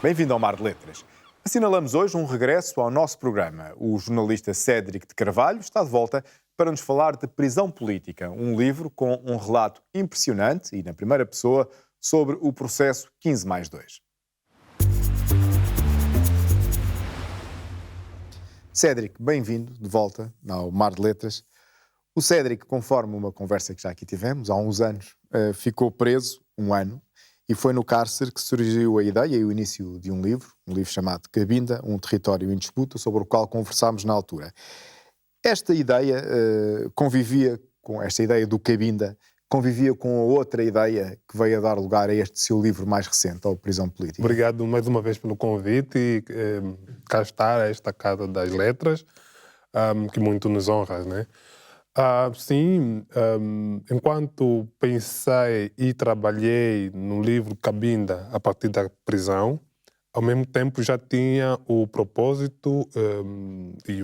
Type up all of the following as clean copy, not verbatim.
Bem-vindo ao Mar de Letras. Assinalamos hoje um regresso ao nosso programa. O jornalista Cédric de Carvalho está de volta para nos falar de Prisão Política, um livro com um relato impressionante e na primeira pessoa sobre o processo 15+2. Cédric, bem-vindo de volta ao Mar de Letras. O Cédric, conforme uma conversa que já aqui tivemos, há uns anos, ficou preso um ano e foi no cárcere que surgiu a ideia e o início de um livro chamado Cabinda, um território em disputa, sobre o qual conversámos na altura. Esta ideia esta ideia do Cabinda, convivia com a outra ideia que veio a dar lugar a este seu livro mais recente, a Prisão Política. Obrigado mais uma vez pelo convite e cá estar a esta Casa das Letras, que muito nos honra, né? Enquanto pensei e trabalhei no livro Cabinda a partir da prisão, ao mesmo tempo já tinha o propósito e,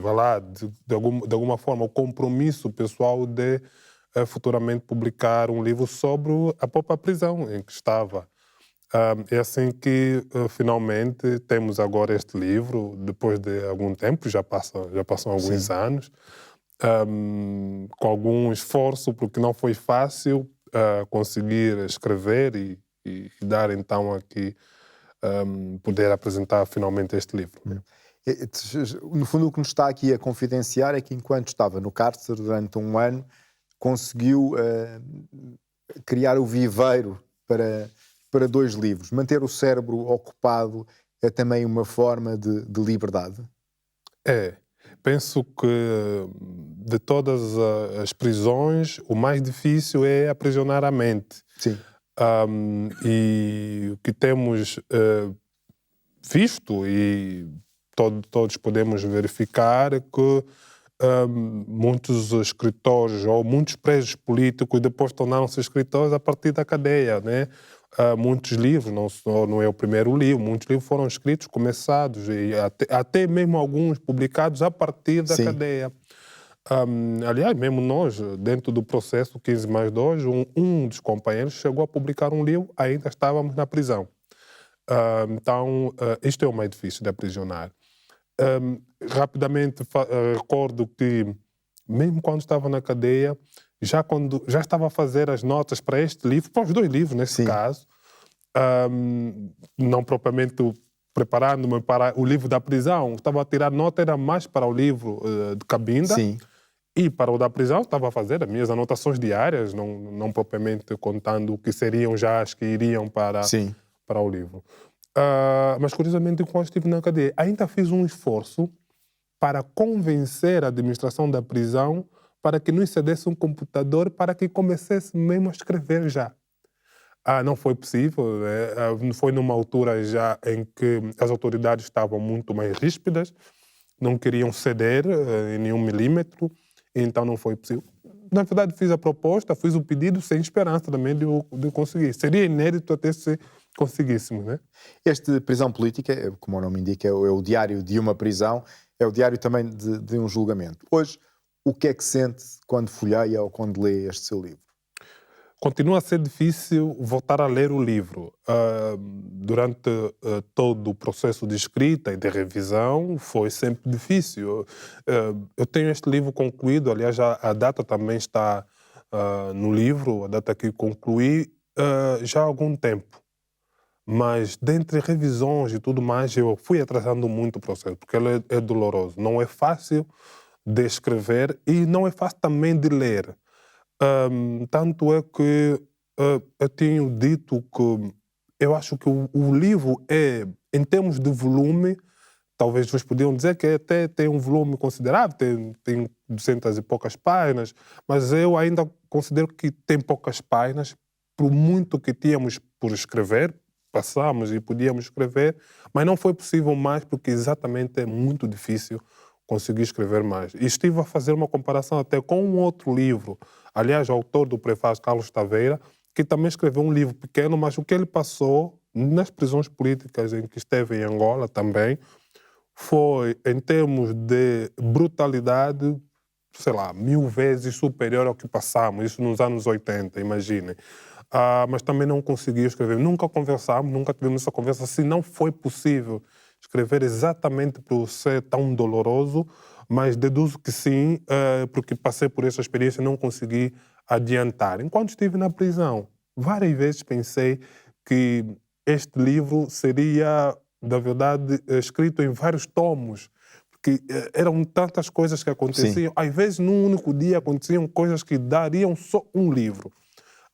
de alguma forma, o compromisso pessoal de futuramente publicar um livro sobre a própria prisão em que estava. É assim que finalmente temos agora este livro, depois de algum tempo, já passam alguns anos, com algum esforço, porque não foi fácil conseguir escrever e dar então aqui, poder apresentar finalmente este livro. No fundo, o que nos está aqui a confidenciar é que enquanto estava no cárcere durante um ano, conseguiu criar o viveiro para 2 livros. Manter o cérebro ocupado é também uma forma de liberdade? Penso que de todas as prisões, o mais difícil é aprisionar a mente. Sim. E o que temos visto e todos podemos verificar é que muitos escritores ou muitos presos políticos depois tornaram-se escritores a partir da cadeia, né? Muitos livros, não é o primeiro livro, muitos livros foram escritos, começados e até mesmo alguns publicados a partir da cadeia. Aliás, mesmo nós, dentro do processo 15+2, um dos companheiros chegou a publicar um livro, ainda estávamos na prisão. Então, isto é o mais difícil de aprisionar. Rapidamente recordo que, mesmo quando estava na cadeia, já estava a fazer as notas para este livro, para os 2 livros nesse caso, não propriamente preparando-me para o livro da prisão, estava a tirar nota, era mais para o livro de Cabinda. Sim. E para o da prisão estava a fazer as minhas anotações diárias, não propriamente contando o que seriam já as que iriam para o livro. Mas curiosamente, quando estive na cadeia, ainda fiz um esforço para convencer a administração da prisão para que nos cedesse um computador para que começasse mesmo a escrever já. Não foi possível, né? Foi numa altura já em que as autoridades estavam muito mais ríspidas, não queriam ceder em nenhum milímetro, então não foi possível. Na verdade, fiz a proposta, fiz o pedido sem esperança também de conseguir. Seria inédito até se conseguíssemos, né? Este Prisão Política, como o nome indica, é o diário de uma prisão, é o diário também de um julgamento. Hoje, o que é que sente quando folheia ou quando lê este seu livro? Continua a ser difícil voltar a ler o livro. Durante todo o processo de escrita e de revisão foi sempre difícil. Eu tenho este livro concluído, aliás, a data também está no livro, a data que concluí já há algum tempo. Mas, dentre revisões e tudo mais, eu fui atrasando muito o processo, porque ele é doloroso. Não é fácil de escrever e não é fácil também de ler. Tanto é que eu tenho dito que eu acho que o livro é, em termos de volume, talvez vocês podiam dizer que até tem um volume considerável, tem 200 e poucas páginas, mas eu ainda considero que tem poucas páginas, por muito que tínhamos por escrever, passamos e podíamos escrever, mas não foi possível mais porque exatamente é muito difícil conseguir escrever mais. E estive a fazer uma comparação até com um outro livro, aliás, o autor do prefácio, Carlos Taveira, que também escreveu um livro pequeno, mas o que ele passou nas prisões políticas em que esteve em Angola também, foi, em termos de brutalidade, sei lá, 1000 vezes superior ao que passamos, isso nos anos 80, imaginem. mas também não consegui escrever. Nunca conversamos, nunca tivemos essa conversa. Se não foi possível escrever exatamente por ser tão doloroso, mas deduzo que sim, porque passei por essa experiência e não consegui adiantar. Enquanto estive na prisão, várias vezes pensei que este livro seria, na verdade, escrito em vários tomos, porque eram tantas coisas que Sim. aconteciam. Às vezes, num único dia, aconteciam coisas que dariam só um livro.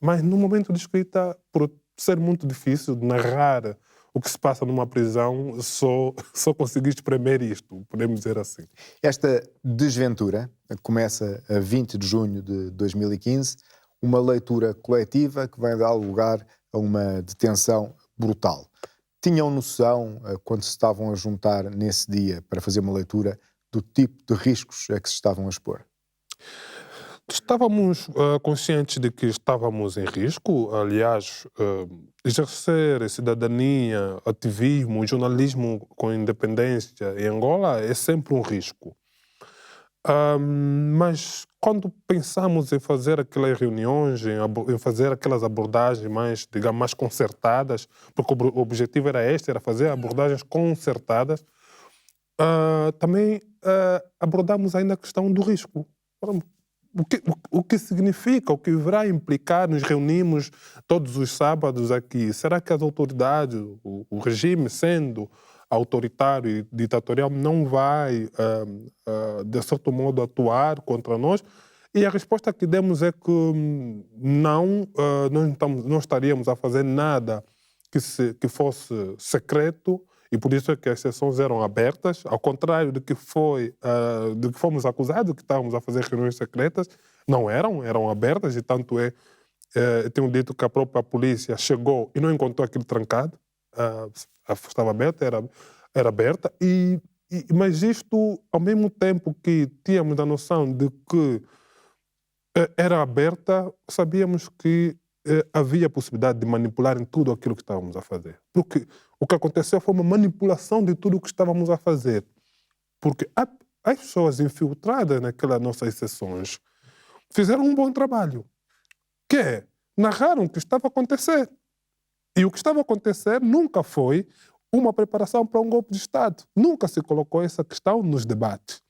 Mas no momento de escrita, por ser muito difícil de narrar o que se passa numa prisão, só consegui espremer isto, podemos dizer assim. Esta desventura começa a 20 de junho de 2015, uma leitura coletiva que vai dar lugar a uma detenção brutal. Tinham noção, quando se estavam a juntar nesse dia para fazer uma leitura, do tipo de riscos a que se estavam a expor? Estávamos conscientes de que estávamos em risco. Aliás, exercer cidadania, ativismo, jornalismo com independência em Angola é sempre um risco. Mas quando pensamos em fazer aquelas reuniões, em fazer aquelas abordagens mais, digamos, mais concertadas, porque o objetivo era este, era fazer abordagens concertadas, também abordamos ainda a questão do risco. O que significa, o que virá implicar, nos reunimos todos os sábados aqui. Será que as autoridades, o regime sendo autoritário e ditatorial, não vai, de certo modo, atuar contra nós? E a resposta que demos é que não, não estaríamos a fazer nada que fosse secreto, e por isso é que as sessões eram abertas, ao contrário de que fomos acusados, que estávamos a fazer reuniões secretas. Não eram abertas, e tanto tenho dito que a própria polícia chegou e não encontrou aquilo trancado, estava aberta, era aberta, mas isto, ao mesmo tempo que tínhamos a noção de que era aberta, sabíamos que havia possibilidade de manipular em tudo aquilo que estávamos a fazer. Porque o que aconteceu foi uma manipulação de tudo o que estávamos a fazer. Porque as pessoas infiltradas naquelas nossas sessões fizeram um bom trabalho, que é, narraram o que estava a acontecer. E o que estava a acontecer nunca foi uma preparação para um golpe de Estado. Nunca se colocou essa questão nos debates.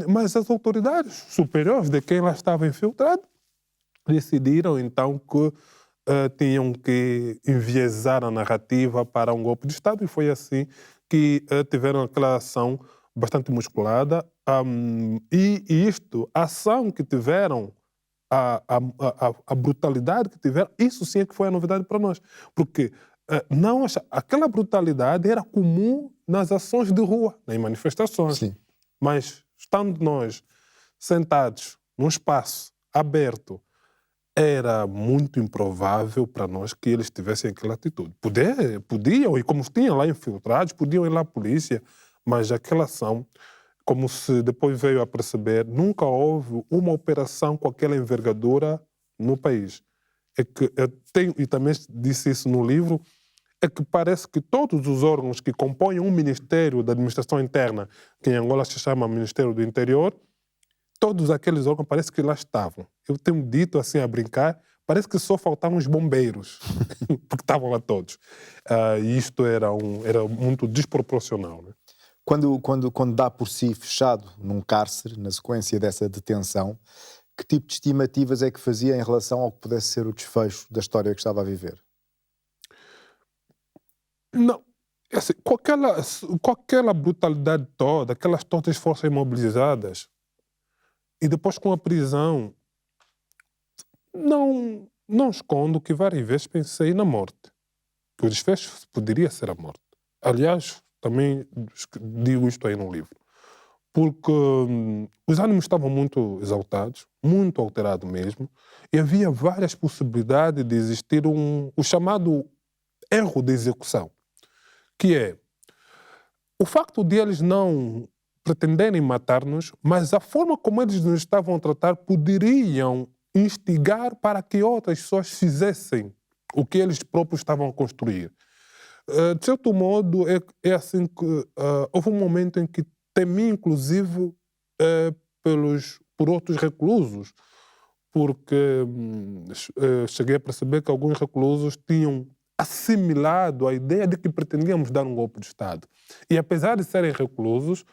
Mas as autoridades superiores de quem lá estava infiltrado decidiram então que tinham que enviesar a narrativa para um golpe de Estado, e foi assim que tiveram aquela ação bastante musculada. E a ação que tiveram, a brutalidade que tiveram, isso sim é que foi a novidade para nós. Porque aquela brutalidade era comum nas ações de rua, nas manifestações. Sim. Mas estando nós sentados num espaço aberto, era muito improvável para nós que eles tivessem aquela atitude. Podiam, e como tinham lá infiltrados, podiam ir lá a polícia, mas aquela ação, como se depois veio a perceber, nunca houve uma operação com aquela envergadura no país. É que e também disse isso no livro, é que parece que todos os órgãos que compõem um Ministério da Administração Interna, que em Angola se chama Ministério do Interior, todos aqueles órgãos parece que lá estavam. Eu tenho dito assim a brincar, parece que só faltavam os bombeiros, porque estavam lá todos. E isto era muito desproporcional, né? Quando dá por si fechado num cárcere, na sequência dessa detenção, que tipo de estimativas é que fazia em relação ao que pudesse ser o desfecho da história que estava a viver? Não, é assim, com aquela brutalidade toda, aquelas todas as forças mobilizadas, e depois com a prisão, não escondo que várias vezes pensei na morte, que o desfecho poderia ser a morte. Aliás, também digo isto aí no livro, porque os ânimos estavam muito exaltados, muito alterados mesmo, e havia várias possibilidades de existir o chamado erro de execução, que é o facto de eles não pretenderem matar-nos, mas a forma como eles nos estavam a tratar poderiam instigar para que outras pessoas fizessem o que eles próprios estavam a construir. De certo modo, é assim que houve um momento em que temi, inclusive, por outros reclusos, porque cheguei a perceber que alguns reclusos tinham assimilado a ideia de que pretendíamos dar um golpe de Estado. E apesar de serem reclusos,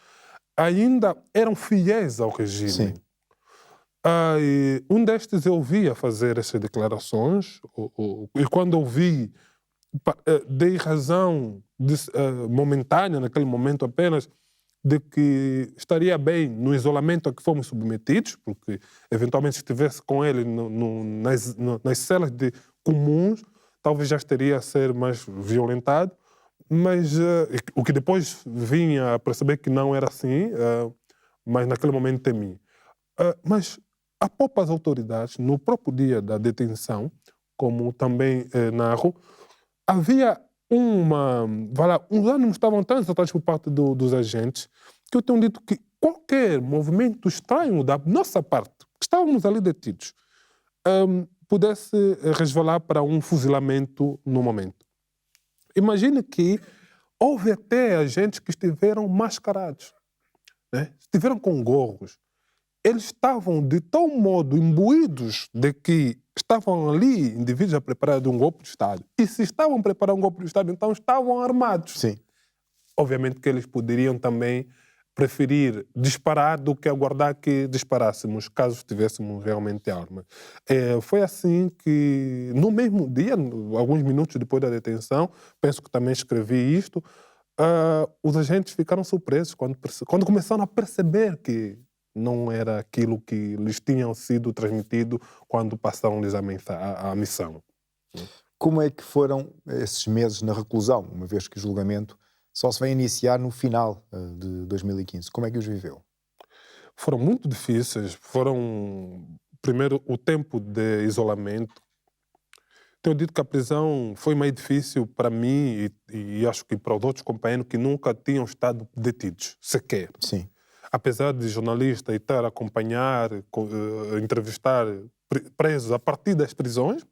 ainda eram fiéis ao regime. Sim. E um destes eu ouvi a fazer essas declarações, e quando ouvi, dei razão momentânea, naquele momento apenas, de que estaria bem no isolamento a que fomos submetidos, porque eventualmente se estivesse com ele nas celas comuns, talvez já estaria a ser mais violentado, mas o que depois vinha a perceber que não era assim, mas naquele momento temi. Mas a poucas autoridades, no próprio dia da detenção, como também narro, havia uns ânimos estavam tão exaltados por parte dos agentes que eu tenho dito que qualquer movimento estranho da nossa parte, que estávamos ali detidos, pudesse resvalar para um fuzilamento no momento. Imagine que houve até agentes que estiveram mascarados, né? Estiveram com gorros. Eles estavam de tal modo imbuídos de que estavam ali indivíduos a preparar um golpe de Estado. E se estavam preparando um golpe de Estado, então estavam armados. Sim. Obviamente que eles poderiam também preferir disparar do que aguardar que disparássemos, caso tivéssemos realmente armas. Foi assim que, no mesmo dia, alguns minutos depois da detenção, penso que também escrevi isto, os agentes ficaram surpresos quando começaram a perceber que não era aquilo que lhes tinham sido transmitido quando passaram-lhes a missão. Como é que foram esses meses na reclusão, uma vez que o julgamento só se vai iniciar no final de 2015? Como é que os viveu? Foram muito difíceis. Foram, primeiro, o tempo de isolamento. Tenho dito que a prisão foi mais difícil para mim e acho que para os outros companheiros que nunca tinham estado detidos, sequer. Sim. Apesar de jornalista e estar a acompanhar, entrevistar presos a partir das prisões,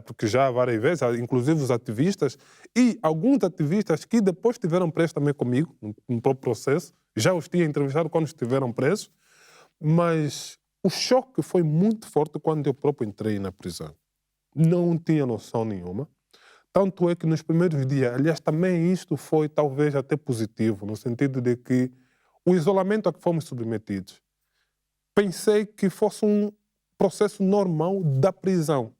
porque já várias vezes, inclusive os ativistas e alguns ativistas que depois estiveram presos também comigo, no próprio processo, já os tinha entrevistado quando estiveram presos, mas o choque foi muito forte quando eu próprio entrei na prisão. Não tinha noção nenhuma. Tanto é que nos primeiros dias, aliás, também isto foi talvez até positivo, no sentido de que o isolamento a que fomos submetidos, pensei que fosse um processo normal da prisão.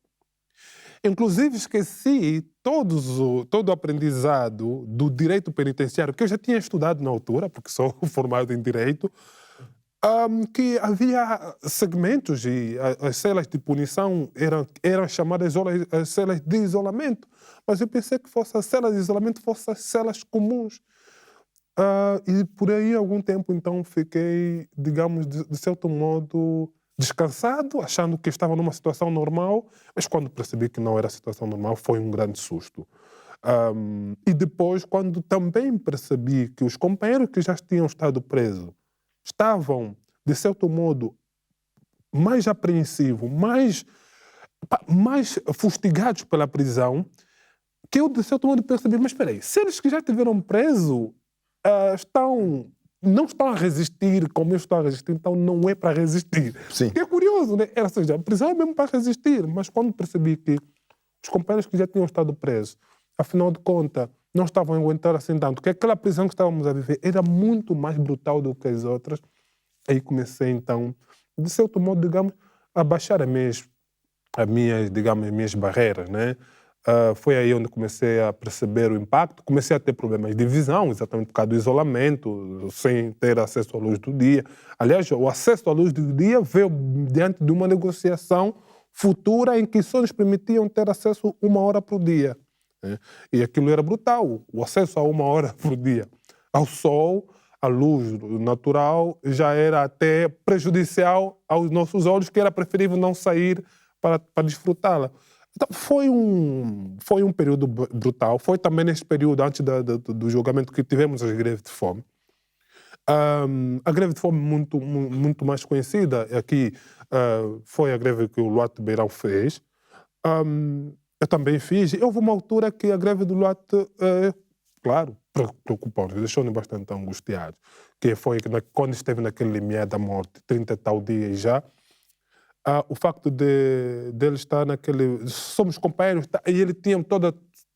Inclusive esqueci todo o aprendizado do direito penitenciário, que eu já tinha estudado na altura, porque sou formado em direito, que havia segmentos e as celas de punição eram chamadas as celas de isolamento. Mas eu pensei que as celas de isolamento fossem as celas comuns. E por aí, algum tempo, então, fiquei, digamos, de certo modo, descansado, achando que estava numa situação normal, mas quando percebi que não era situação normal, foi um grande susto. E depois, quando também percebi que os companheiros que já tinham estado presos estavam, de certo modo, mais apreensivos, mais fustigados pela prisão, que eu, de certo modo, percebi, mas espera aí, se eles que já estiveram presos não estão a resistir como eu estou a resistir, então não é para resistir. Sim. Que é curioso, né? Ou seja, a prisão é mesmo para resistir, mas quando percebi que os companheiros que já tinham estado presos, afinal de contas, não estavam a aguentar assim tanto, que aquela prisão que estávamos a viver era muito mais brutal do que as outras, aí comecei então, de certo modo, digamos, a baixar as minhas barreiras, né? Foi aí onde comecei a perceber o impacto, comecei a ter problemas de visão, exatamente por causa do isolamento, sem ter acesso à luz do dia. Aliás, o acesso à luz do dia veio diante de uma negociação futura em que só nos permitiam ter acesso 1 hora por dia, né? E aquilo era brutal, o acesso a 1 hora por dia ao sol, à luz natural, já era até prejudicial aos nossos olhos, que era preferível não sair para desfrutá-la. Então, foi um período brutal. Foi também nesse período, antes do julgamento, que tivemos as greves de fome. A greve de fome muito mais conhecida aqui foi a greve que o Luat Beirão fez. Eu também fiz. E houve uma altura que a greve do Luat, claro, preocupou-nos, deixou-nos bastante angustiados. Que foi quando esteve naquele limiar da morte, 30 e tal dias já. o facto de ele estar naquele... Somos companheiros, e ele tinha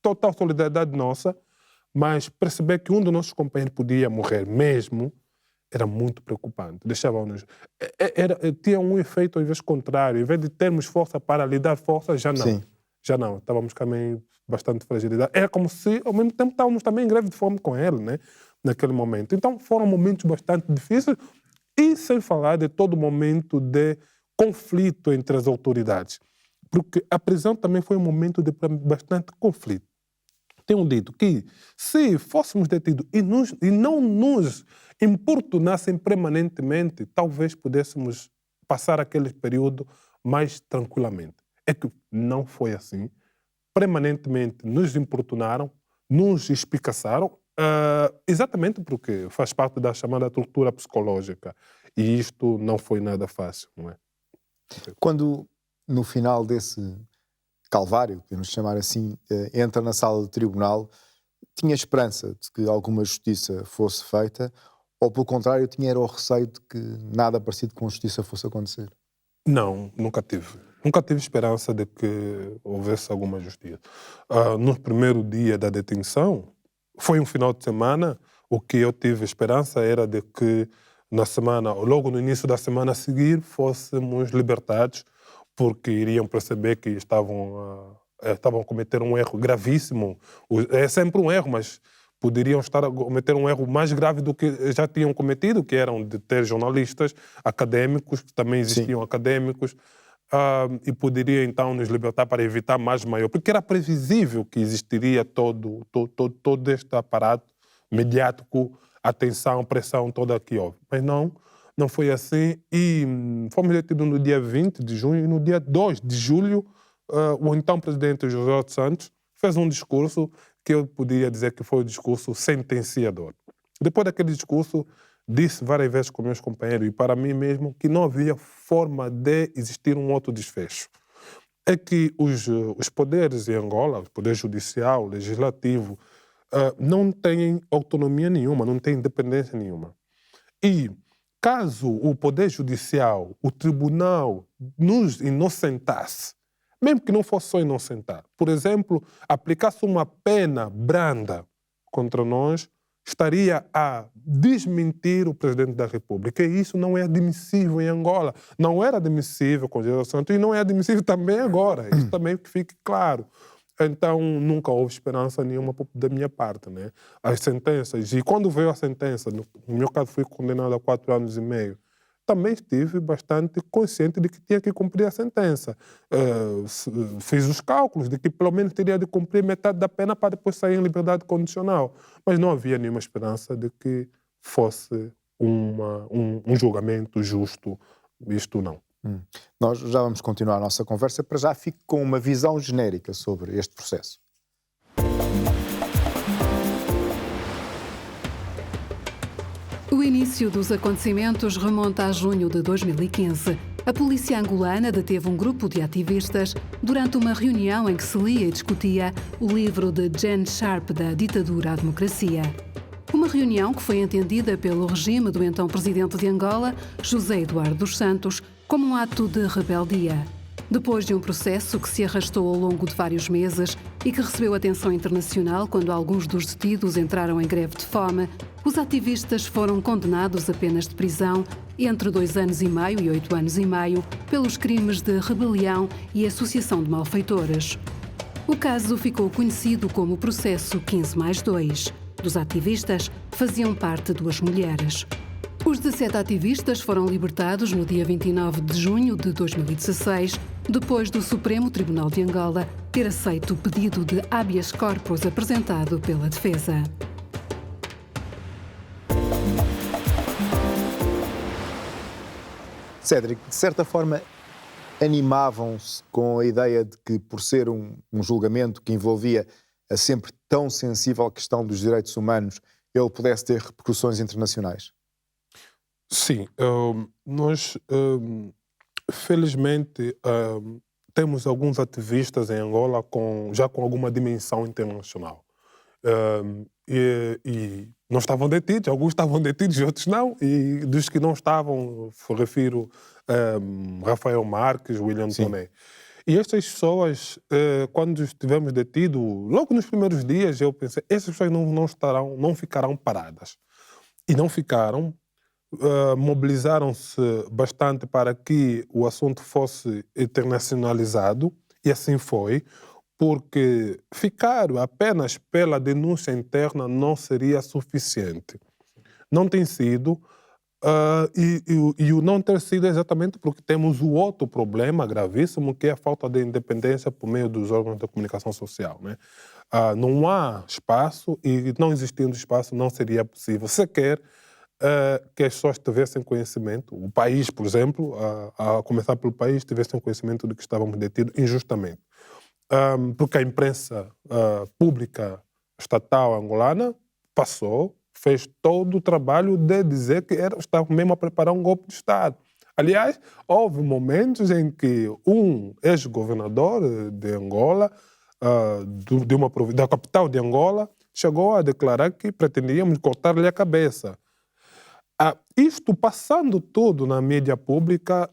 total solidariedade nossa, mas perceber que um dos nossos companheiros podia morrer mesmo era muito preocupante. Deixava-nos... tinha um efeito, às vezes, contrário. Em vez de termos força para lhe dar força, já não. Sim. Já não. Estávamos também bastante fragilidade. Era como se, ao mesmo tempo, estávamos também em greve de fome com ele, né? Naquele momento. Então, foram momentos bastante difíceis, e sem falar de todo momento de conflito entre as autoridades. Porque a prisão também foi um momento de bastante conflito. Tenho dito que, se fôssemos detidos e não nos importunassem permanentemente, talvez pudéssemos passar aquele período mais tranquilamente. É que não foi assim. Permanentemente nos importunaram, nos espicaçaram, exatamente porque faz parte da chamada tortura psicológica. E isto não foi nada fácil, não é? Quando, no final desse calvário, podemos chamar assim, entra na sala do tribunal, tinha esperança de que alguma justiça fosse feita, ou pelo contrário, tinha o receio de que nada parecido com justiça fosse acontecer? Não, nunca tive. Nunca tive esperança de que houvesse alguma justiça. No primeiro dia da detenção, foi um final de semana, o que eu tive esperança era de que na semana, logo no início da semana a seguir, fôssemos libertados, porque iriam perceber que estavam a cometer um erro gravíssimo. É sempre um erro, mas poderiam estar a cometer um erro mais grave do que já tinham cometido, que eram de ter jornalistas académicos, que também existiam Sim. académicos, e poderia então nos libertar para evitar mais maior, porque era previsível que existiria todo este aparato mediático, atenção, pressão toda que houve. Mas não foi assim, e fomos detidos no dia 20 de junho, e no dia 2 de julho, o então presidente José dos Santos fez um discurso que eu poderia dizer que foi o discurso sentenciador. Depois daquele discurso, disse várias vezes com meus companheiros e para mim mesmo que não havia forma de existir um outro desfecho. É que os poderes em Angola, o poder judicial, legislativo, não têm autonomia nenhuma, não têm independência nenhuma. E caso o poder judicial, o tribunal, nos inocentasse, mesmo que não fosse só inocentar, por exemplo, aplicasse uma pena branda contra nós, estaria a desmentir o presidente da República. E isso não é admissível em Angola. Não era admissível com José Santos e não é admissível também agora. Isso também que fique claro. Então, nunca houve esperança nenhuma da minha parte, né? As sentenças, e quando veio a sentença, no meu caso fui condenado a 4 anos e meio, também estive bastante consciente de que tinha que cumprir a sentença. Fiz os cálculos de que pelo menos teria de cumprir metade da pena para depois sair em liberdade condicional. Mas não havia nenhuma esperança de que fosse um julgamento justo, isto não. Nós já vamos continuar a nossa conversa, para já fico com uma visão genérica sobre este processo. O início dos acontecimentos remonta a junho de 2015. A polícia angolana deteve um grupo de ativistas durante uma reunião em que se lia e discutia o livro de Jan Sharp, Da Ditadura à Democracia. Uma reunião que foi entendida pelo regime do então presidente de Angola, José Eduardo dos Santos, como um ato de rebeldia. Depois de um processo que se arrastou ao longo de vários meses e que recebeu atenção internacional quando alguns dos detidos entraram em greve de fome, os ativistas foram condenados a penas de prisão entre 2 anos e meio e 8 anos e meio pelos crimes de rebelião e associação de malfeitores. O caso ficou conhecido como o processo 15+2. Dos ativistas faziam parte 2 mulheres. Os 17 ativistas foram libertados no dia 29 de junho de 2016, depois do Supremo Tribunal de Angola ter aceito o pedido de habeas corpus apresentado pela defesa. Cédric, de certa forma, animavam-se com a ideia de que, por ser um julgamento que envolvia a sempre tão sensível questão dos direitos humanos, ele pudesse ter repercussões internacionais? Sim, nós felizmente temos alguns ativistas em Angola já com alguma dimensão internacional. E não estavam detidos, alguns estavam detidos e outros não, e dos que não estavam, refiro Rafael Marques, William Toné. E estas pessoas, quando estivemos detidos, logo nos primeiros dias, eu pensei, essas pessoas não ficarão paradas. E não ficaram, mobilizaram-se bastante para que o assunto fosse internacionalizado, e assim foi, porque ficar apenas pela denúncia interna não seria suficiente. Não tem sido, e o não ter sido exatamente porque temos o outro problema gravíssimo, que é a falta de independência por meio dos órgãos de comunicação social, né? Não há espaço, e não existindo espaço não seria possível sequer que as pessoas tivessem conhecimento, o país, por exemplo, a começar pelo país, tivessem conhecimento de que estávamos detidos injustamente. Porque a imprensa pública estatal angolana fez todo o trabalho de dizer que estava mesmo a preparar um golpe de Estado. Aliás, houve momentos em que um ex-governador de Angola, da capital de Angola, chegou a declarar que pretendíamos cortar-lhe a cabeça. Isto passando tudo na mídia pública,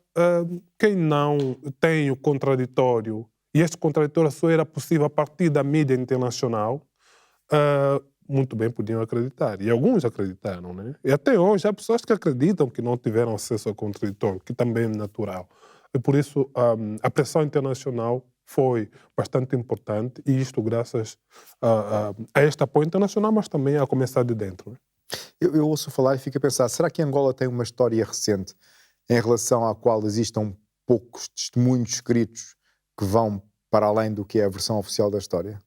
quem não tem o contraditório, e este contraditório só era possível a partir da mídia internacional, muito bem podiam acreditar. E alguns acreditaram, né? E até hoje há pessoas que acreditam que não tiveram acesso ao contraditório, que também é natural. E por isso a pressão internacional foi bastante importante, e isto graças a este apoio internacional, mas também a começar de dentro, né? Eu ouço falar e fico a pensar, será que Angola tem uma história recente em relação à qual existam poucos testemunhos escritos que vão para além do que é a versão oficial da história?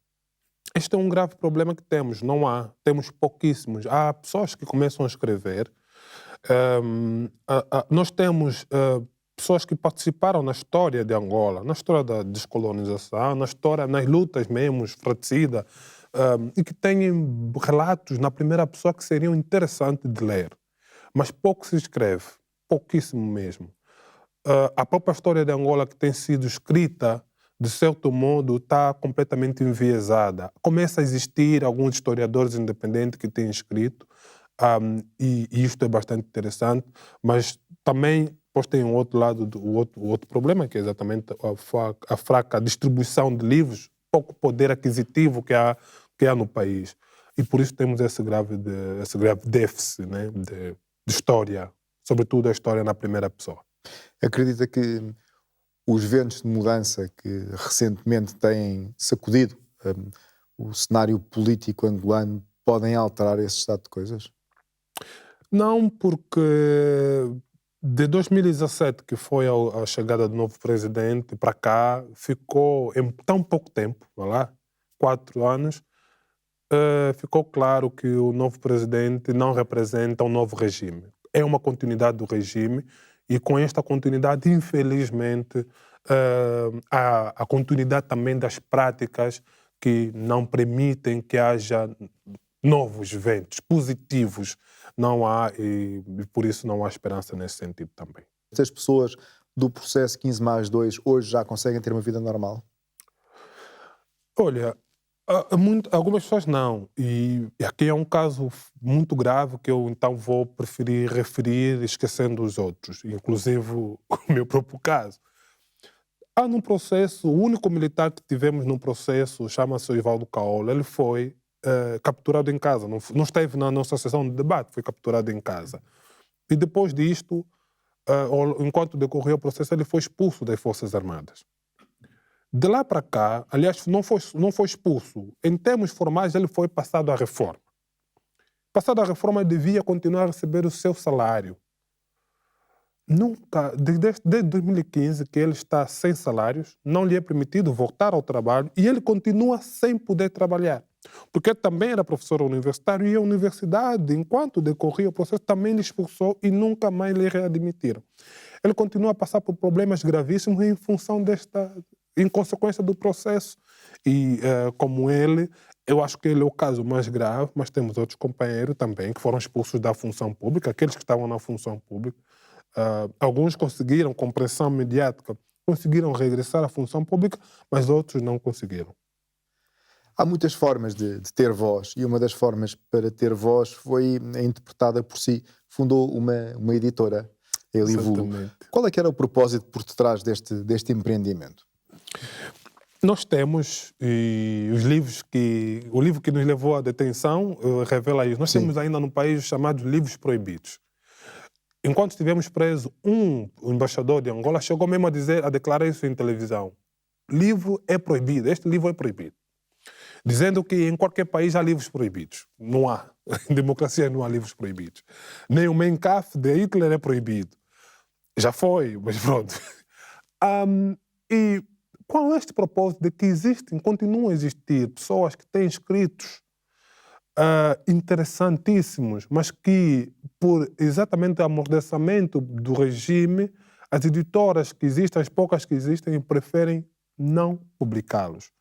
Este é um grave problema que temos. Não há. Temos pouquíssimos. Há pessoas que começam a escrever. Nós temos pessoas que participaram na história de Angola, na história da descolonização, nas lutas mesmo, fratricidas, e que têm relatos na primeira pessoa que seriam interessantes de ler. Mas pouco se escreve. Pouquíssimo mesmo. A própria história de Angola que tem sido escrita, de certo modo, está completamente enviesada. Começa a existir alguns historiadores independentes que têm escrito, e isto é bastante interessante, mas também depois tem um outro lado, o outro problema, que é exatamente a fraca distribuição de livros, pouco poder aquisitivo que há no país. E por isso temos esse grave déficit, né, de história, sobretudo a história na primeira pessoa. Acredita que os ventos de mudança que recentemente têm sacudido o cenário político angolano podem alterar esse estado de coisas? Não, porque de 2017, que foi a chegada do novo presidente, para cá, ficou em tão pouco tempo, 4 anos, ficou claro que o novo presidente não representa um novo regime. É uma continuidade do regime, e com esta continuidade, infelizmente, há a continuidade também das práticas que não permitem que haja novos ventos positivos. Não há, e por isso não há esperança nesse sentido também. Estas pessoas do processo 15+2 hoje já conseguem ter uma vida normal? Olha, algumas pessoas não. E aqui é um caso muito grave que eu então vou preferir referir, esquecendo os outros, inclusive o meu próprio caso. Há num processo, o único militar que tivemos num processo chama-se Osvaldo Caola. Ele foi capturado em casa, não esteve na nossa sessão de debate, foi capturado em casa. E depois disto, enquanto decorreu o processo, ele foi expulso das Forças Armadas. De lá para cá, aliás, não foi expulso. Em termos formais, ele foi passado à reforma. Passado à reforma, ele devia continuar a receber o seu salário. Nunca, desde 2015, que ele está sem salários, não lhe é permitido voltar ao trabalho, e ele continua sem poder trabalhar. Porque ele também era professor universitário, e a universidade, enquanto decorria o processo, também lhe expulsou e nunca mais lhe readmitiram. Ele continua a passar por problemas gravíssimos em consequência do processo. E como ele, eu acho que ele é o caso mais grave, mas temos outros companheiros também que foram expulsos da função pública, aqueles que estavam na função pública. Alguns conseguiram, com pressão mediática, conseguiram regressar à função pública, mas outros não conseguiram. Há muitas formas de ter voz, e uma das formas para ter voz foi interpretada por si. Fundou uma editora, a Elivulo. Qual é que era o propósito por detrás deste empreendimento? Nós temos, e o livro que nos levou à detenção revela isso. Nós temos ainda no país chamados livros proibidos. Enquanto estivemos presos, o embaixador de Angola chegou mesmo a declarar isso em televisão. Livro é proibido, este livro é proibido. Dizendo que em qualquer país há livros proibidos. Não há. Em democracia não há livros proibidos. Nem o Mein Kampf de Hitler é proibido. Já foi, mas pronto. E qual é este propósito de que continuam a existir pessoas que têm escritos interessantíssimos, mas que, por exatamente amordaçamento do regime, as editoras que existem, as poucas que existem, preferem não publicá-los.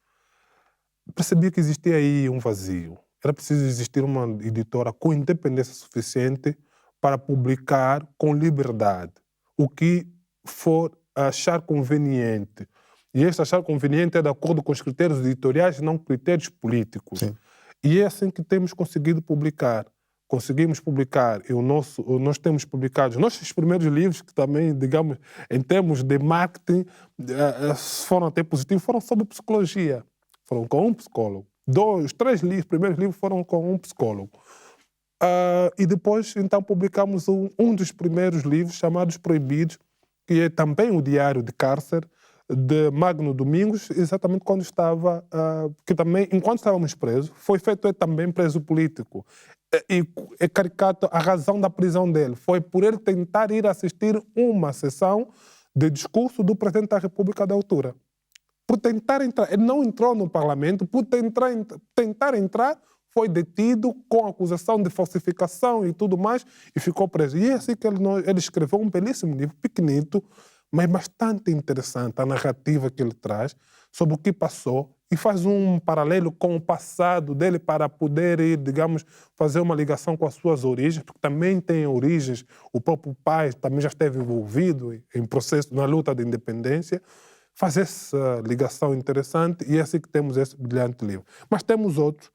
Percebi que existia aí um vazio. Era preciso existir uma editora com independência suficiente para publicar com liberdade o que for achar conveniente. E este achar conveniente é de acordo com os critérios editoriais, não critérios políticos. Sim. E é assim que temos conseguido publicar. Conseguimos publicar, e nós temos publicado os nossos primeiros livros, que também, digamos, em termos de marketing, foram até positivos, foram sobre psicologia. Foram com um psicólogo. Os 3 primeiros livros foram com um psicólogo. E depois, então, publicamos um dos primeiros livros, chamados Proibidos, que é também o Diário de Cárcere, de Magno Domingos, exatamente quando estava, que também, enquanto estávamos presos, foi feito também preso político. E é caricato a razão da prisão dele. Foi por ele tentar ir assistir uma sessão de discurso do Presidente da República da altura. Por tentar entrar, ele não entrou no Parlamento, por tentar entrar, foi detido com acusação de falsificação e tudo mais, e ficou preso. E é assim que ele escreveu um belíssimo livro, pequenito, mas bastante interessante, a narrativa que ele traz sobre o que passou, e faz um paralelo com o passado dele para poder ir, digamos, fazer uma ligação com as suas origens, porque também tem origens, o próprio pai também já esteve envolvido em processo, na luta de independência. Faz essa ligação interessante, e é assim que temos esse brilhante livro. Mas temos outros,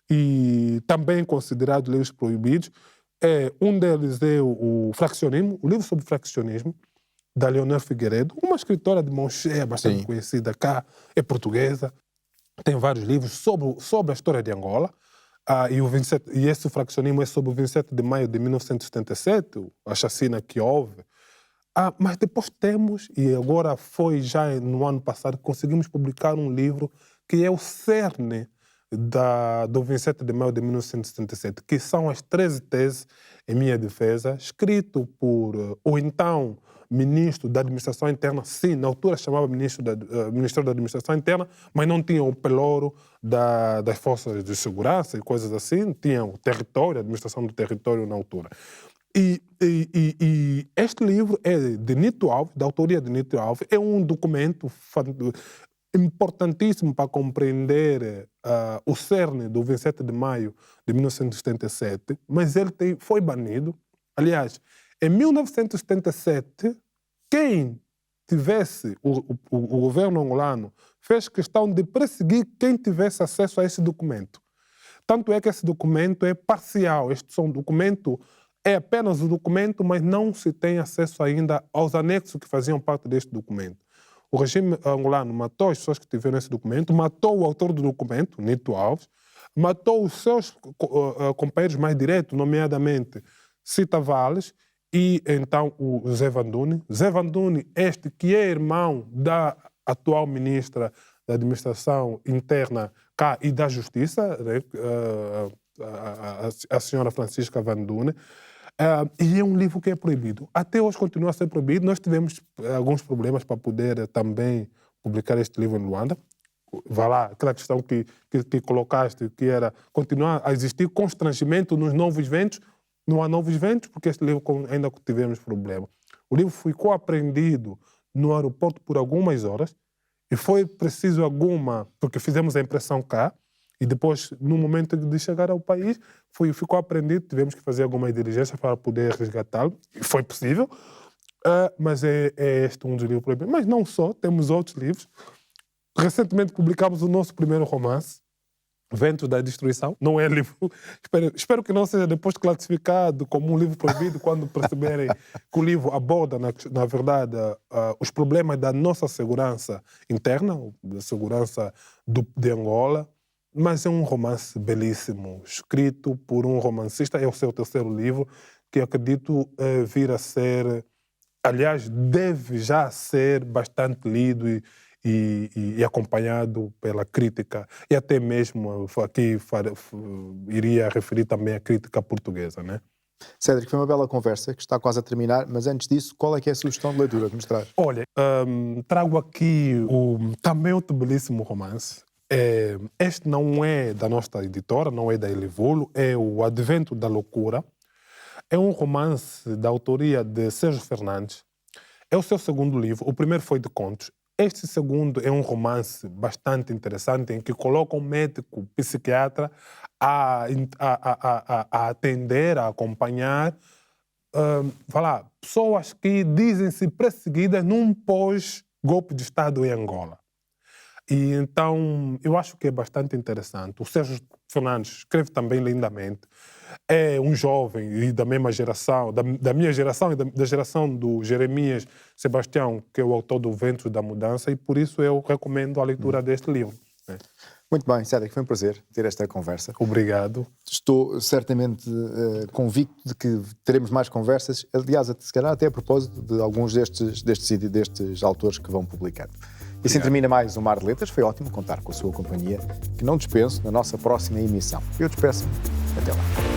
e também considerados livros proibidos. Um deles é o Fraccionismo, o livro sobre fraccionismo, da Leonor Figueiredo, uma escritora de mão cheia, bastante conhecida cá, é portuguesa, tem vários livros sobre a história de Angola, e esse fraccionismo é sobre o 27 de maio de 1977, a chacina que houve. Mas depois temos, e agora foi já no ano passado, conseguimos publicar um livro que é o cerne do 27 de maio de 1977, que são as 13 teses em minha defesa, escrito por o então ministro da Administração Interna, sim, na altura chamava Ministério da Administração Interna, mas não tinha o pelouro das forças de segurança e coisas assim, tinha o território, a administração do território na altura. E este livro é de Nito Alves, da autoria de Nito Alves, é um documento importantíssimo para compreender o cerne do 27 de maio de 1977, mas ele foi banido. Aliás, em 1977, quem tivesse, o governo angolano fez questão de perseguir quem tivesse acesso a esse documento. Tanto é que esse documento é parcial. Este documento é apenas o documento, mas não se tem acesso ainda aos anexos que faziam parte deste documento. O regime angolano matou as pessoas que tiveram esse documento, matou o autor do documento, Nito Alves, matou os seus companheiros mais diretos, nomeadamente Cita Valles, e então o Zé Vanduni. Zé Vanduni, este que é irmão da atual ministra da Administração Interna cá e da Justiça, né? A senhora Francisca Vanduni. E é um livro que é proibido. Até hoje continua a ser proibido. Nós tivemos alguns problemas para poder também publicar este livro em Luanda. Vai lá, aquela questão que colocaste, que era continuar a existir constrangimento nos novos ventos. Não há novos ventos, porque este livro ainda tivemos problema. O livro ficou apreendido no aeroporto por algumas horas e foi preciso porque fizemos a impressão cá, e depois, no momento de chegar ao país, ficou apreendido, tivemos que fazer algumas diligências para poder resgatá-lo, e foi possível, mas é este um dos livros proibidos. Mas não só, temos outros livros. Recentemente publicamos o nosso primeiro romance, Ventos da Destruição. Não é livro... Espero que não seja depois classificado como um livro proibido quando perceberem que o livro aborda, na verdade, os problemas da nossa segurança interna, da segurança de Angola. Mas é um romance belíssimo, escrito por um romancista. É o seu terceiro livro, que acredito vir a ser... Aliás, deve já ser bastante lido e acompanhado pela crítica. E até mesmo aqui iria referir também a crítica portuguesa, né? Cédric, foi uma bela conversa que está quase a terminar, mas antes disso, qual é que é a sugestão de leitura que nos traz? Olha, trago aqui também outro belíssimo romance. Este não é da nossa editora, não é da Elivulo, é o Advento da Loucura. É um romance da autoria de Sérgio Fernandes. É o seu segundo livro. O primeiro foi de contos. Este segundo é um romance bastante interessante em que coloca um médico psiquiatra a atender, a acompanhar pessoas que dizem-se perseguidas num pós-golpe de Estado em Angola. E então, eu acho que é bastante interessante. O Sérgio Fernandes escreve também lindamente. É um jovem e da mesma geração, da minha geração e da geração do Jeremias Sebastião, que é o autor do Ventos da Mudança, e por isso eu recomendo a leitura deste livro. Muito bem, Cédric, foi um prazer ter esta conversa. Obrigado. Estou certamente convicto de que teremos mais conversas, aliás, se calhar até a propósito de alguns destes autores que vão publicando. E assim termina mais o Mar de Letras. Foi ótimo contar com a sua companhia, que não dispenso na nossa próxima emissão. Eu despeço-me. Até lá.